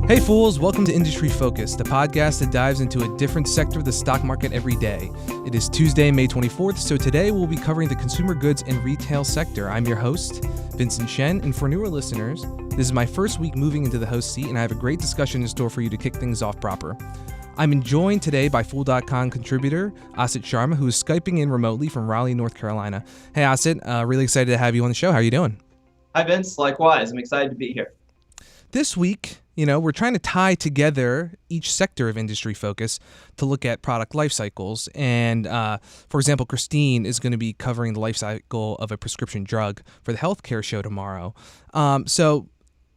Hey fools, welcome to Industry Focus, the podcast that dives into a different sector of the stock market every day. It is Tuesday, May 24th, so today we'll be covering the consumer goods and retail sector. I'm your host, Vincent Shen, and for newer listeners, this is my first week moving into the host seat, and I have a great discussion in store for you to kick things off proper. I'm joined today by Fool.com contributor Asit Sharma, who is Skyping in remotely from Raleigh, North Carolina. Hey Asit, really excited to have you on the show. How are you doing? Hi Vince, likewise. I'm excited to be here. This week, we're trying to tie together each sector of industry focus to look at product life cycles. And for example, Christine is going to be covering the life cycle of a prescription drug for the healthcare show tomorrow. So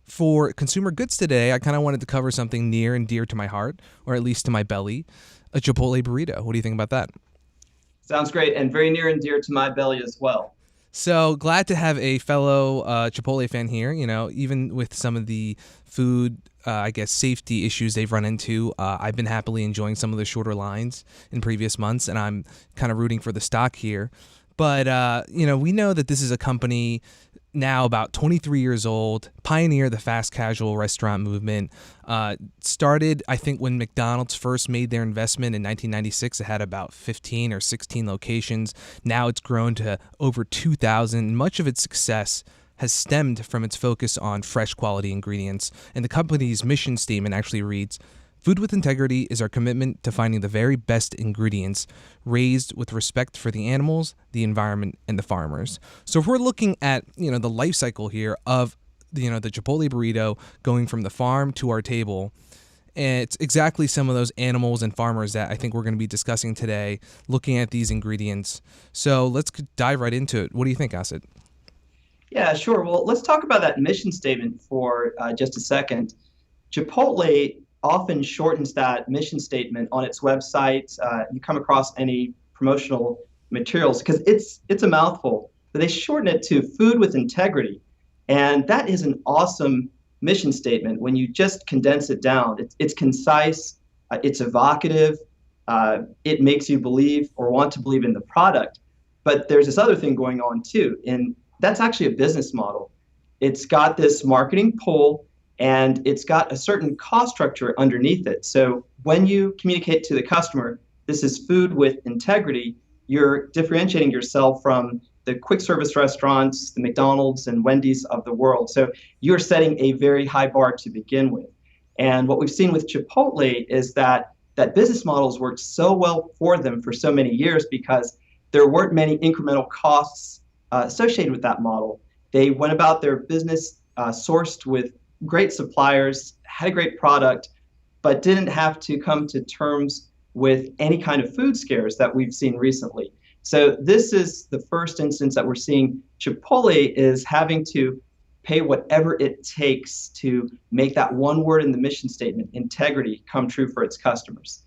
for consumer goods today, I kind of wanted to cover something near and dear to my heart, or at least to my belly, a Chipotle burrito. What do you think about that? Sounds great, and very near and dear to my belly as well. So glad to have a fellow Chipotle fan here. Even with some of the food, safety issues they've run into, I've been happily enjoying some of the shorter lines in previous months, and I'm kind of rooting for the stock here. But, we know that this is a company now about 23 years old, pioneer the fast casual restaurant movement, started, I think, when McDonald's first made their investment in 1996. It had about 15 or 16 locations. Now it's grown to over 2,000. Much of its success has stemmed from its focus on fresh quality ingredients. And the company's mission statement actually reads, "Food with integrity is our commitment to finding the very best ingredients, raised with respect for the animals, the environment, and the farmers." So if we're looking at, the life cycle here of, the Chipotle burrito going from the farm to our table, and it's exactly some of those animals and farmers that I think we're going to be discussing today, looking at these ingredients. So let's dive right into it. What do you think, Asit? Yeah, sure. Well, let's talk about that mission statement for just a second. Chipotle often shortens that mission statement on its website. You come across any promotional materials because it's a mouthful, but they shorten it to food with integrity. And that is an awesome mission statement when you just condense it down. It's concise, it's evocative, it makes you believe or want to believe in the product. But there's this other thing going on too, and that's actually a business model. It's got this marketing pull, and it's got a certain cost structure underneath it. So when you communicate to the customer, this is food with integrity, you're differentiating yourself from the quick service restaurants, the McDonald's and Wendy's of the world. So you're setting a very high bar to begin with. And what we've seen with Chipotle is that business models worked so well for them for so many years because there weren't many incremental costs associated with that model. They went about their business sourced with great suppliers, had a great product, but didn't have to come to terms with any kind of food scares that we've seen recently. So this is the first instance that we're seeing Chipotle is having to pay whatever it takes to make that one word in the mission statement, integrity, come true for its customers.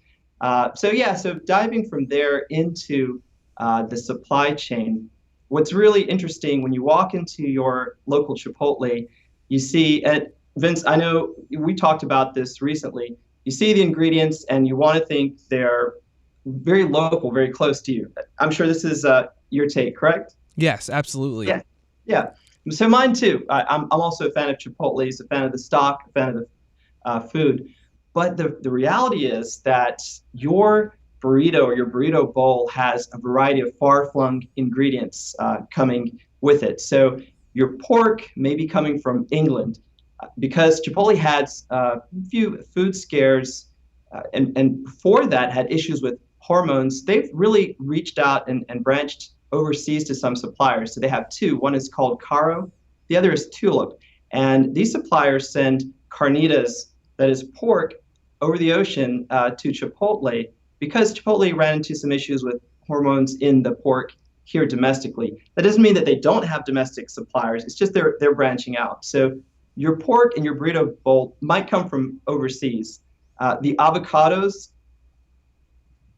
So diving from there into the supply chain, what's really interesting when you walk into your local Chipotle, you see, and Vince, I know we talked about this recently. You see the ingredients and you want to think they're very local, very close to you. I'm sure this is your take, correct? Yes, absolutely. Yeah. So mine too. I'm also a fan of Chipotle's, a fan of the stock, a fan of the food. But the reality is that your burrito or your burrito bowl has a variety of far-flung ingredients coming with it. So your pork may be coming from England. Because Chipotle had a few food scares and before that had issues with hormones, they've really reached out and branched overseas to some suppliers. So they have two. One is called Caro, the other is Tulip. And these suppliers send carnitas, that is pork, over the ocean to Chipotle because Chipotle ran into some issues with hormones in the pork here domestically. That doesn't mean that they don't have domestic suppliers. It's just they're branching out. So your pork in your burrito bowl might come from overseas. The avocados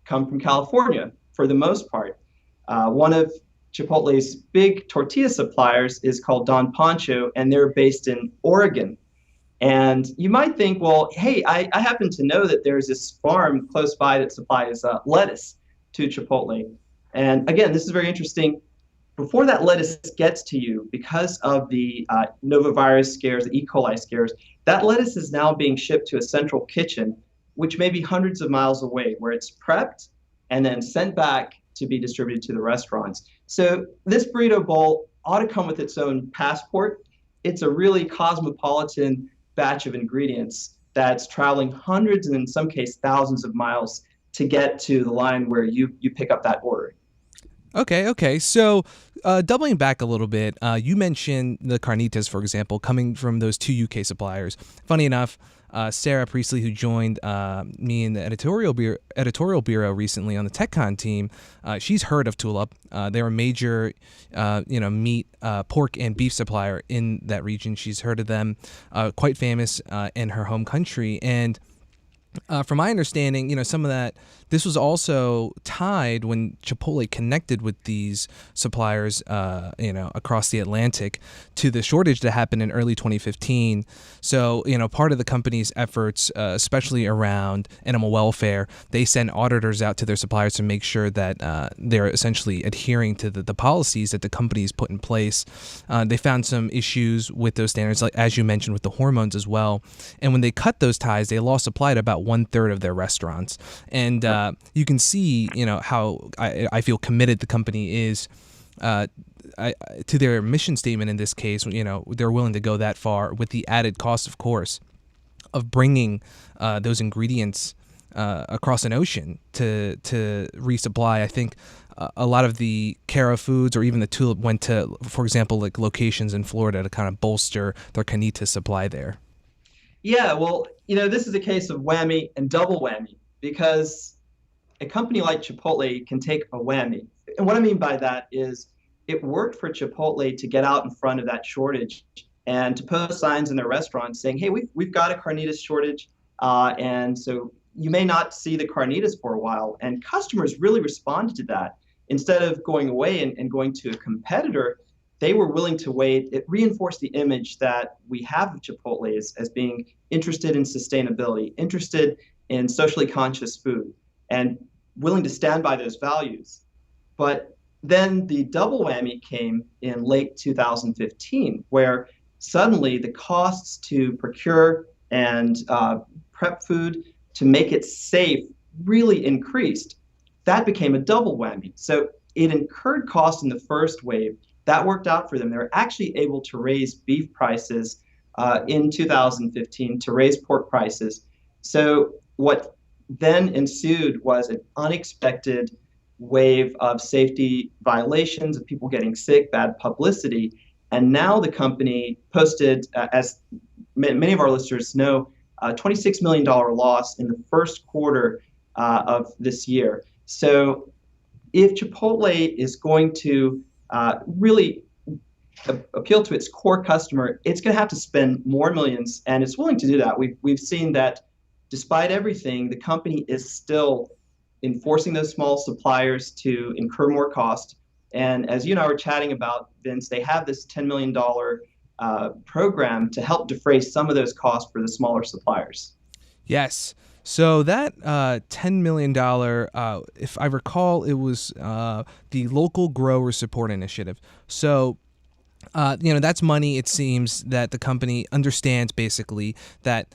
come from California for the most part. One of Chipotle's big tortilla suppliers is called Don Pancho, and they're based in Oregon. And you might think, well, hey, I happen to know that there's this farm close by that supplies lettuce to Chipotle. And again, this is very interesting. before that lettuce gets to you, because of the novavirus scares, the E. coli scares, that lettuce is now being shipped to a central kitchen, which may be hundreds of miles away, where it's prepped and then sent back to be distributed to the restaurants. So this burrito bowl ought to come with its own passport. It's a really cosmopolitan batch of ingredients that's traveling hundreds and in some case thousands of miles to get to the line where you pick up that order. Okay. So, doubling back a little bit, you mentioned the carnitas, for example, coming from those two UK suppliers. Funny enough, Sarah Priestley, who joined me in the editorial bureau recently on the TechCon team, she's heard of Tulip. They're a major, meat, pork, and beef supplier in that region. She's heard of them, quite famous in her home country, and from my understanding, some of that, this was also tied when Chipotle connected with these suppliers, across the Atlantic to the shortage that happened in early 2015. So, part of the company's efforts, especially around animal welfare, they send auditors out to their suppliers to make sure that they're essentially adhering to the policies that the companies put in place. They found some issues with those standards, like as you mentioned, with the hormones as well. And when they cut those ties, they lost supply to about 1/3 of their restaurants. And you can see, how I feel committed the company is to their mission statement in this case. They're willing to go that far with the added cost, of course, of bringing those ingredients across an ocean to resupply. I think a lot of the Cara Foods or even the Tulip went to, for example, like locations in Florida to kind of bolster their carnitas supply there. Yeah, well, this is a case of whammy and double whammy because a company like Chipotle can take a whammy. And what I mean by that is it worked for Chipotle to get out in front of that shortage and to post signs in their restaurants saying, hey, we've got a carnitas shortage. And so you may not see the carnitas for a while. And customers really responded to that. Instead of going away and going to a competitor, they were willing to wait. It reinforced the image that we have of Chipotle as being interested in sustainability, interested in socially conscious food, and willing to stand by those values. But then the double whammy came in late 2015, where suddenly the costs to procure and prep food to make it safe really increased. That became a double whammy. So it incurred costs in the first wave. That worked out for them. They were actually able to raise beef prices in 2015, to raise pork prices. So what then ensued was an unexpected wave of safety violations, of people getting sick, bad publicity. And now the company posted, as many of our listeners know, a $26 million loss in the first quarter of this year. So if Chipotle is going to really appeal to its core customer, it's going to have to spend more millions, and it's willing to do that. We've seen that despite everything, the company is still enforcing those small suppliers to incur more cost. And as you and I were chatting about, Vince, they have this $10 million program to help defray some of those costs for the smaller suppliers. Yes. So that $10 million, if I recall, it was the Local Grower Support Initiative. So, that's money, it seems, that the company understands basically that,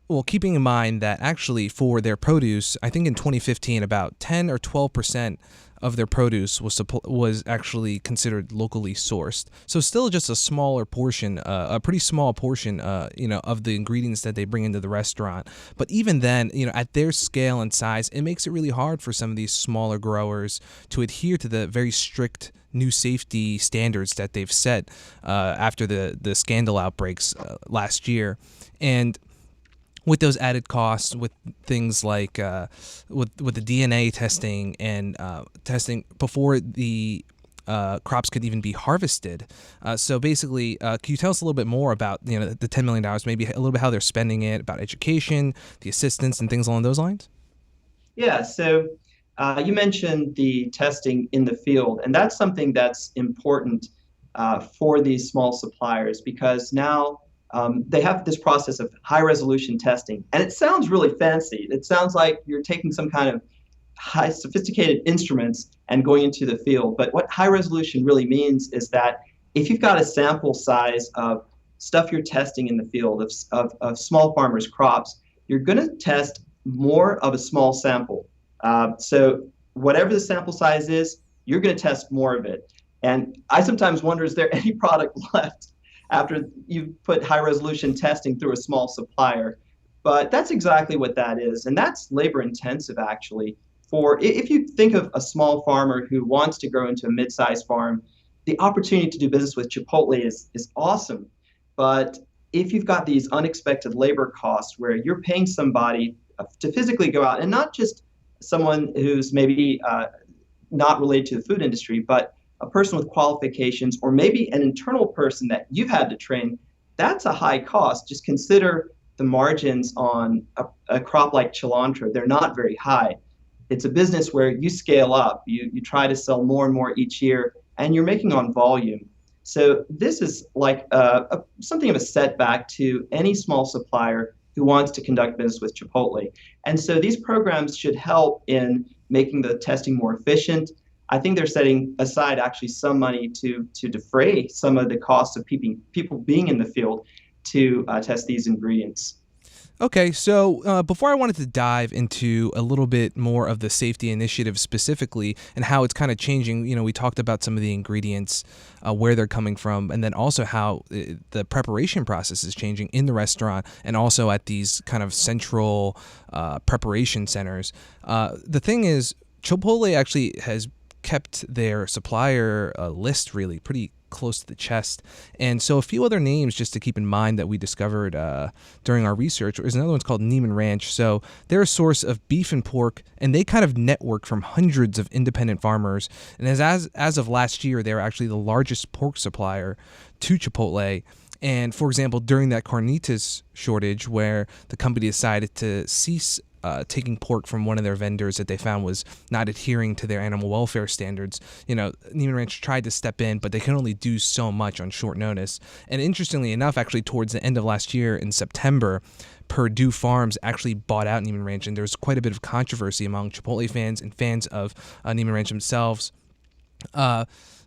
well, keeping in mind that actually for their produce, I think in 2015, about 10 or 12% of their produce was actually considered locally sourced. So still just a smaller portion, a pretty small portion, of the ingredients that they bring into the restaurant. But even then, at their scale and size, it makes it really hard for some of these smaller growers to adhere to the very strict new safety standards that they've set after the scandal outbreaks last year. And with those added costs, with things like with the DNA testing and testing before the crops could even be harvested. So basically, can you tell us a little bit more about the $10 million, maybe a little bit how they're spending it, about education, the assistance, and things along those lines? Yeah, so you mentioned the testing in the field, and that's something that's important for these small suppliers because now they have this process of high resolution testing. And it sounds really fancy. It sounds like you're taking some kind of high sophisticated instruments and going into the field. But what high resolution really means is that if you've got a sample size of stuff you're testing in the field of small farmers' crops, you're going to test more of a small sample. So whatever the sample size is, you're going to test more of it. And I sometimes wonder, is there any product left after you've put high resolution testing through a small supplier? But that's exactly what that is. And that's labor intensive, actually. If you think of a small farmer who wants to grow into a mid-sized farm, the opportunity to do business with Chipotle is awesome. But if you've got these unexpected labor costs where you're paying somebody to physically go out, and not just someone who's maybe not related to the food industry, but a person with qualifications, or maybe an internal person that you've had to train, that's a high cost. Just consider the margins on a crop like cilantro. They're not very high. It's a business where you scale up, you try to sell more and more each year, and you're making on volume. So this is like something of a setback to any small supplier who wants to conduct business with Chipotle. And so these programs should help in making the testing more efficient. I think they're setting aside actually some money to defray some of the costs of people being in the field to test these ingredients. Okay, so before I wanted to dive into a little bit more of the safety initiative specifically and how it's kind of changing, we talked about some of the ingredients, where they're coming from, and then also how the preparation process is changing in the restaurant and also at these kind of central preparation centers. The thing is, Chipotle actually has kept their supplier list really pretty close to the chest. And so a few other names just to keep in mind that we discovered during our research. There's another one's called Neiman Ranch. So they're a source of beef and pork, and they kind of network from hundreds of independent farmers. And as of last year, they were actually the largest pork supplier to Chipotle. And for example, during that carnitas shortage where the company decided to cease taking pork from one of their vendors that they found was not adhering to their animal welfare standards, Neiman Ranch tried to step in, but they can only do so much on short notice. And interestingly enough, actually towards the end of last year in September, Perdue Farms actually bought out Neiman Ranch, and there's quite a bit of controversy among Chipotle fans and fans of Neiman Ranch themselves.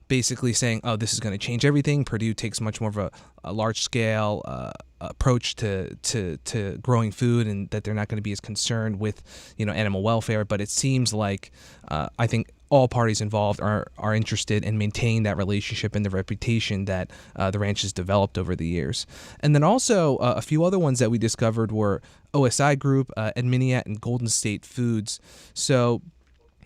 Basically saying, oh, this is going to change everything. Perdue takes much more of a large-scale approach to growing food, and that they're not going to be as concerned with, animal welfare. But it seems like I think all parties involved are interested in maintaining that relationship and the reputation that the ranch has developed over the years. And then also a few other ones that we discovered were OSI Group, Adminiat, and Golden State Foods. So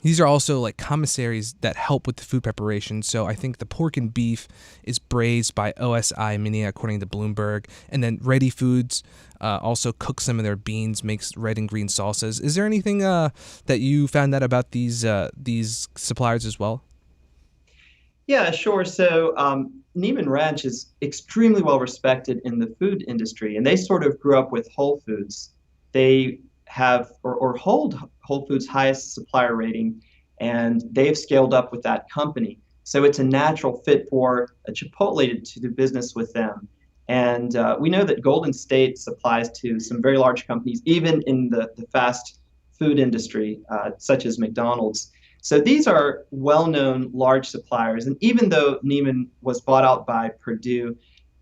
these are also like commissaries that help with the food preparation. So I think the pork and beef is braised by OSI Minia, according to Bloomberg. And then Ready Foods also cooks some of their beans, makes red and green salsas. Is there anything that you found out about these suppliers as well? Yeah, sure. So Neiman Ranch is extremely well respected in the food industry, and they sort of grew up with Whole Foods. They have or hold Whole Foods' highest supplier rating, and they've scaled up with that company. So it's a natural fit for a Chipotle to do business with them. And we know that Golden State supplies to some very large companies, even in the fast food industry, such as McDonald's. So these are well-known large suppliers. And even though Neiman was bought out by Perdue,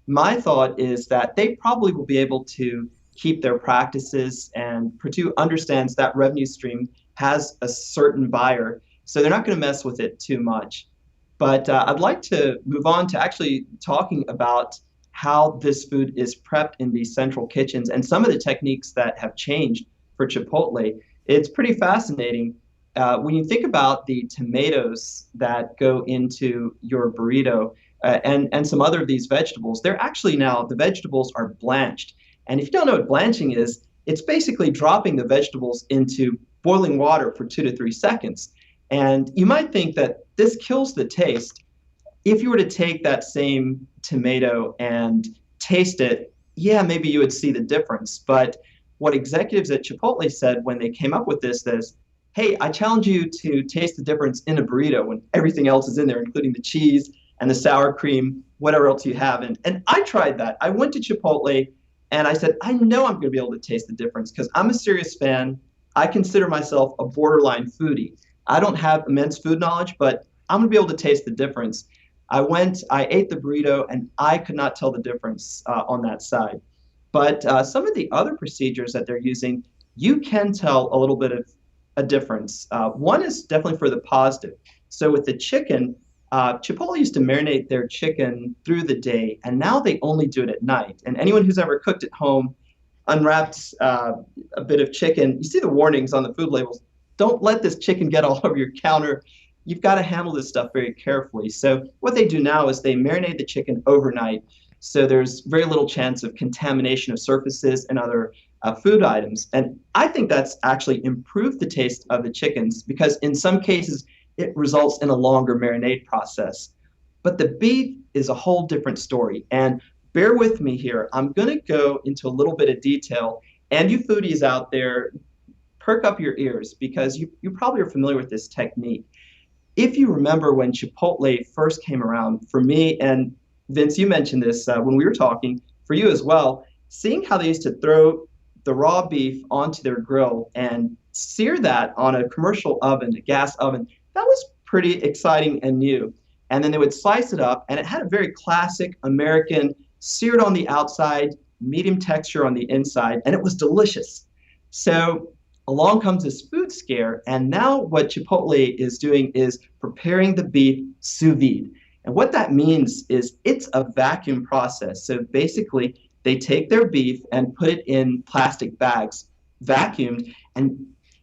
my thought is that they probably will be able to keep their practices, and Perdue understands that revenue stream has a certain buyer, so they're not going to mess with it too much. But I'd like to move on to actually talking about how this food is prepped in these central kitchens and some of the techniques that have changed for Chipotle. It's pretty fascinating. When you think about the tomatoes that go into your burrito and some other of these vegetables, they're actually now, the vegetables are blanched. And if you don't know what blanching is, it's basically dropping the vegetables into boiling water for 2 to 3 seconds. And you might think that this kills the taste. If you were to take that same tomato and taste it, yeah, maybe you would see the difference. But what executives at Chipotle said when they came up with this is, hey, I challenge you to taste the difference in a burrito when everything else is in there, including the cheese and the sour cream, whatever else you have. And I tried that. I went to Chipotle and I said, I know I'm going to be able to taste the difference because I'm a serious fan. I consider myself a borderline foodie. I don't have immense food knowledge, but I'm gonna be able to taste the difference. I ate the burrito, and I could not tell the difference on that side. But some of the other procedures that they're using, you can tell a little bit of a difference. One is definitely for the positive. So with the chicken, Chipotle used to marinate their chicken through the day, and now they only do it at night. And anyone who's ever cooked at home, unwrapped a bit of chicken, you see the warnings on the food labels. Don't let this chicken get all over your counter. You've got to handle this stuff very carefully. So what they do now is they marinate the chicken overnight, so there's very little chance of contamination of surfaces and other food items. And I think that's actually improved the taste of the chickens because in some cases it results in a longer marinade process. But the beef is a whole different story. And bear with me here. I'm going to go into a little bit of detail. And you foodies out there, perk up your ears because you probably are familiar with this technique. If you remember when Chipotle first came around, for me, and Vince, you mentioned this when we were talking, for you as well, seeing how they used to throw the raw beef onto their grill and sear that on a commercial oven, a gas oven, that was pretty exciting and new. And then they would slice it up, and it had a very classic American seared on the outside, medium texture on the inside, and it was delicious. So along comes this food scare, and now what Chipotle is doing is preparing the beef sous vide. And what that means is it's a vacuum process. So basically, they take their beef and put it in plastic bags, vacuumed, and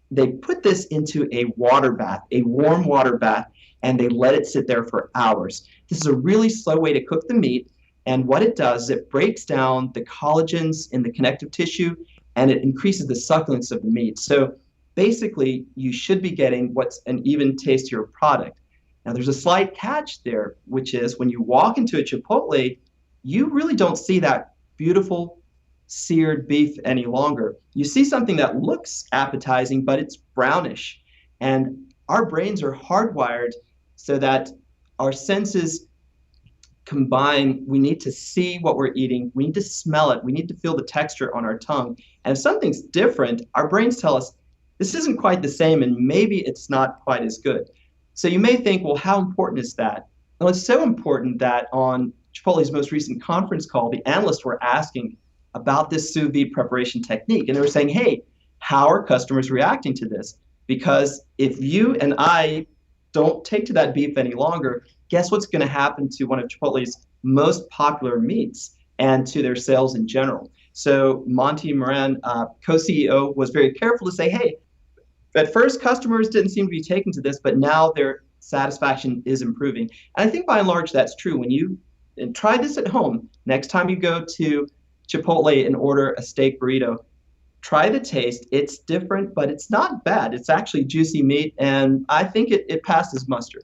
they put this into a water bath, a warm water bath, and they let it sit there for hours. This is a really slow way to cook the meat. And what it does is it breaks down the collagens in the connective tissue and it increases the succulence of the meat. So basically, you should be getting what's an even tastier product. Now, there's a slight catch there, which is when you walk into a Chipotle, you really don't see that beautiful seared beef any longer. You see something that looks appetizing, but it's brownish. And our brains are hardwired so that our senses combine. We need to see what we're eating. We need to smell it. We need to feel the texture on our tongue. And if something's different, our brains tell us this isn't quite the same and maybe it's not quite as good. So you may think, well, how important is that? Well, it's so important that on Chipotle's most recent conference call, the analysts were asking about this sous vide preparation technique. And they were saying, hey, how are customers reacting to this? Because if you and I don't take to that beef any longer, guess what's going to happen to one of Chipotle's most popular meats and to their sales in general? So Monty Moran, co-CEO, was very careful to say, hey, at first customers didn't seem to be taking to this, but now their satisfaction is improving. And I think by and large that's true. When you and try this at home, next time you go to Chipotle and order a steak burrito, try the taste. It's different, but it's not bad. It's actually juicy meat, and I think it passes muster.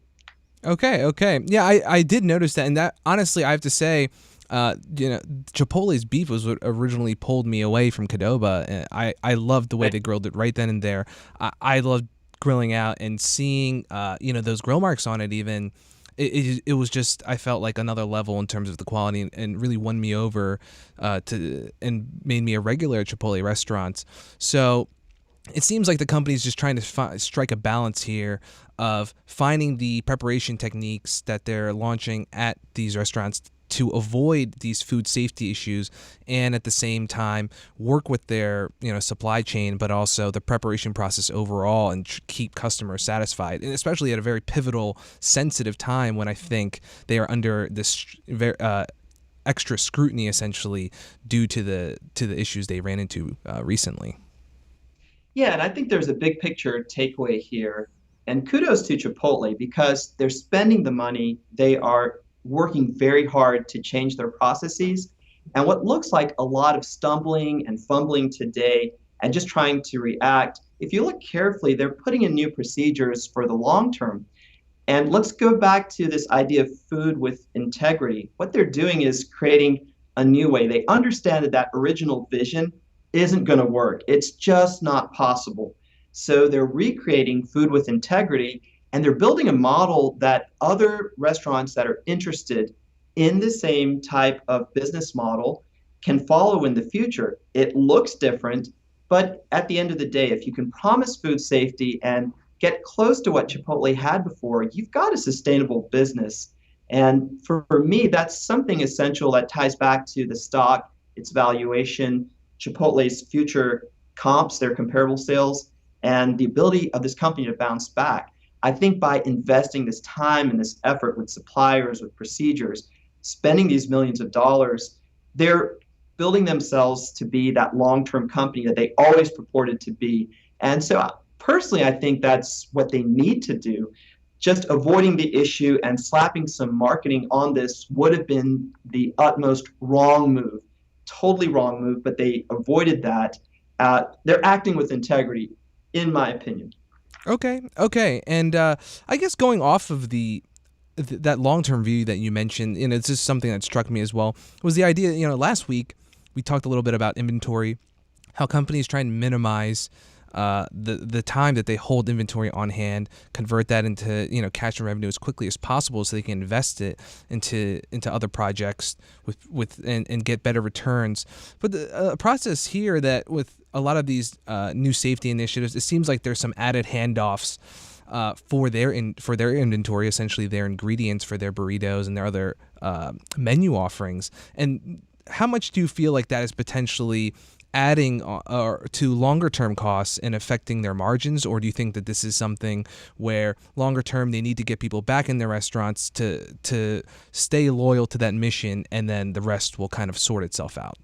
Okay. Yeah, I did notice that, and that honestly, I have to say, Chipotle's beef was what originally pulled me away from Qdoba. And I loved the way they grilled it right then and there. I loved grilling out and seeing, those grill marks on it even. It was just, I felt like another level in terms of the quality and really won me over and made me a regular at Chipotle restaurants. So it seems like the company's just trying to strike a balance here of finding the preparation techniques that they're launching at these restaurants to avoid these food safety issues, and at the same time work with their supply chain, but also the preparation process overall, and keep customers satisfied, and especially at a very pivotal, sensitive time when I think they are under this extra scrutiny, essentially due to the issues they ran into recently. Yeah, and I think there's a big picture takeaway here. And kudos to Chipotle because they're spending the money. They are working very hard to change their processes. And what looks like a lot of stumbling and fumbling today and just trying to react, if you look carefully, they're putting in new procedures for the long term. And let's go back to this idea of food with integrity. What they're doing is creating a new way. They understand that that original vision isn't going to work. It's just not possible. So they're recreating food with integrity, and they're building a model that other restaurants that are interested in the same type of business model can follow in the future. It looks different, But at the end of the day, if you can promise food safety and get close to what Chipotle had before, you've got a sustainable business. And for me, that's something essential that ties back to the stock, its valuation, Chipotle's future comps, their comparable sales, and the ability of this company to bounce back. I think by investing this time and this effort with suppliers, with procedures, spending these millions of dollars, they're building themselves to be that long-term company that they always purported to be. And so personally, I think that's what they need to do. Just avoiding the issue and slapping some marketing on this would have been the utmost wrong move, totally wrong move, but they avoided that. They're acting with integrity, in my opinion. Okay, okay, and I guess going off of that long-term view that you mentioned, it's just something that struck me as well, was the idea. Last week we talked a little bit about inventory, how companies try and minimize the time that they hold inventory on hand, convert that into cash and revenue as quickly as possible, so they can invest it into other projects and get better returns. But the process here that with a lot of these new safety initiatives, it seems like there's some added handoffs for their inventory, essentially their ingredients for their burritos and their other menu offerings. And how much do you feel like that is potentially adding to longer term costs and affecting their margins? Or do you think that this is something where longer term they need to get people back in their restaurants to stay loyal to that mission, and then the rest will kind of sort itself out?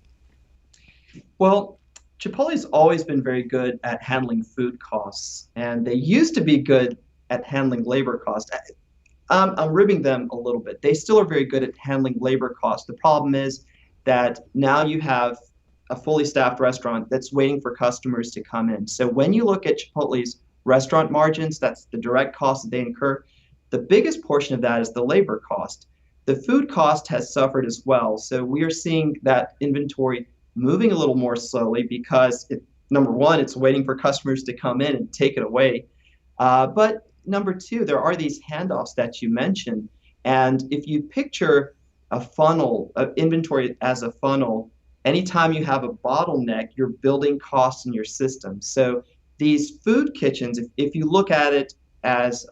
Well, Chipotle's always been very good at handling food costs, and they used to be good at handling labor costs. I'm ribbing them a little bit. They still are very good at handling labor costs. The problem is that now you have a fully staffed restaurant that's waiting for customers to come in. So when you look at Chipotle's restaurant margins, that's the direct cost that they incur. The biggest portion of that is the labor cost. The food cost has suffered as well. So we are seeing that inventory moving a little more slowly because, number one, it's waiting for customers to come in and take it away. But number two, there are these handoffs that you mentioned. And if you picture a funnel, inventory as a funnel, anytime you have a bottleneck, you're building costs in your system. So these food kitchens, if you look at it as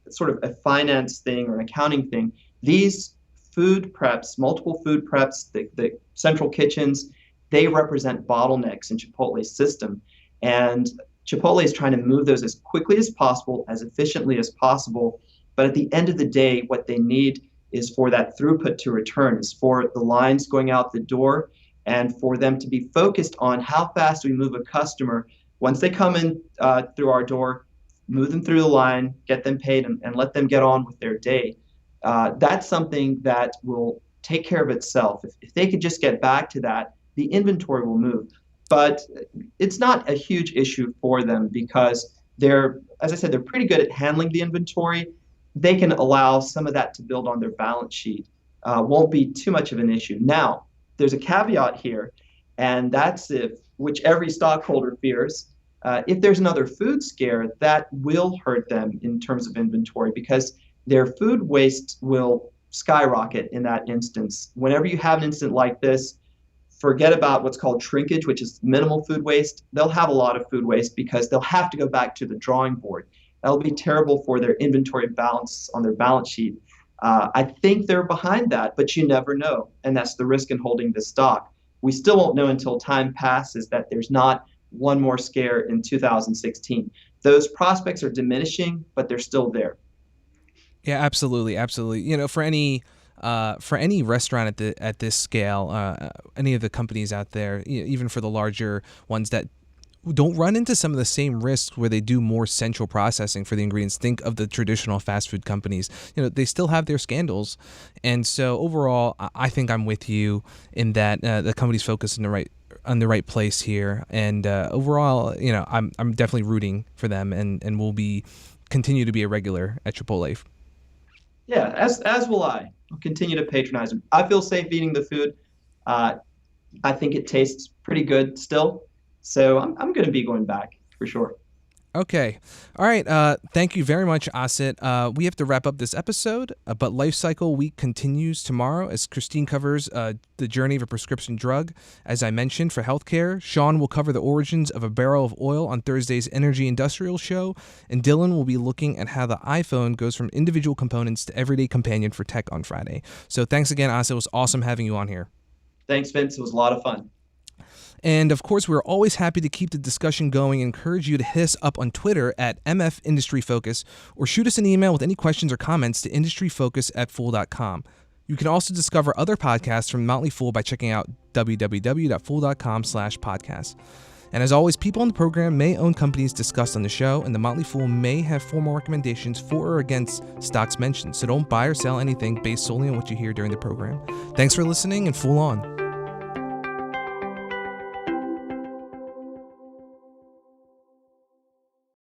sort of a finance thing or an accounting thing, these food preps, multiple food preps, the central kitchens, they represent bottlenecks in Chipotle's system. And Chipotle is trying to move those as quickly as possible, as efficiently as possible. But at the end of the day, what they need is for that throughput to return, is for the lines going out the door, and for them to be focused on how fast we move a customer. Once they come in through our door, move them through the line, get them paid, and let them get on with their day. That's something that will take care of itself. If they could just get back to that, the inventory will move. But it's not a huge issue for them because as I said, they're pretty good at handling the inventory. They can allow some of that to build on their balance sheet. Won't be too much of an issue. Now, there's a caveat here, and that's which every stockholder fears. If there's another food scare, that will hurt them in terms of inventory because their food waste will skyrocket in that instance. Whenever you have an incident like this, forget about what's called shrinkage, which is minimal food waste. They'll have a lot of food waste because they'll have to go back to the drawing board. That'll be terrible for their inventory balance on their balance sheet. I think they're behind that, but you never know. And that's the risk in holding the stock. We still won't know until time passes that there's not one more scare in 2016. Those prospects are diminishing, but they're still there. Yeah, absolutely, absolutely. For any restaurant at this scale, any of the companies out there, even for the larger ones that don't run into some of the same risks where they do more central processing for the ingredients. Think of the traditional fast food companies. They still have their scandals, and so overall, I think I'm with you in that the company's focused on the right place here, and overall, I'm definitely rooting for them, and will continue to be a regular at Chipotle. Yeah, as will I. I'll continue to patronize them. I feel safe eating the food. I think it tastes pretty good still. So I'm going to be going back for sure. Okay. All right. Thank you very much, Asit. We have to wrap up this episode, but Life Cycle Week continues tomorrow as Christine covers the journey of a prescription drug. As I mentioned, for healthcare, Sean will cover the origins of a barrel of oil on Thursday's Energy Industrial Show, and Dylan will be looking at how the iPhone goes from individual components to everyday companion for tech on Friday. So thanks again, Asit. It was awesome having you on here. Thanks, Vince. It was a lot of fun. And of course, we're always happy to keep the discussion going and encourage you to hit us up on Twitter at MF Industry Focus or shoot us an email with any questions or comments to industryfocus@fool.com. You can also discover other podcasts from Motley Fool by checking out www.fool.com/podcast. And as always, people on the program may own companies discussed on the show, and the Motley Fool may have formal recommendations for or against stocks mentioned. So don't buy or sell anything based solely on what you hear during the program. Thanks for listening, and Fool on.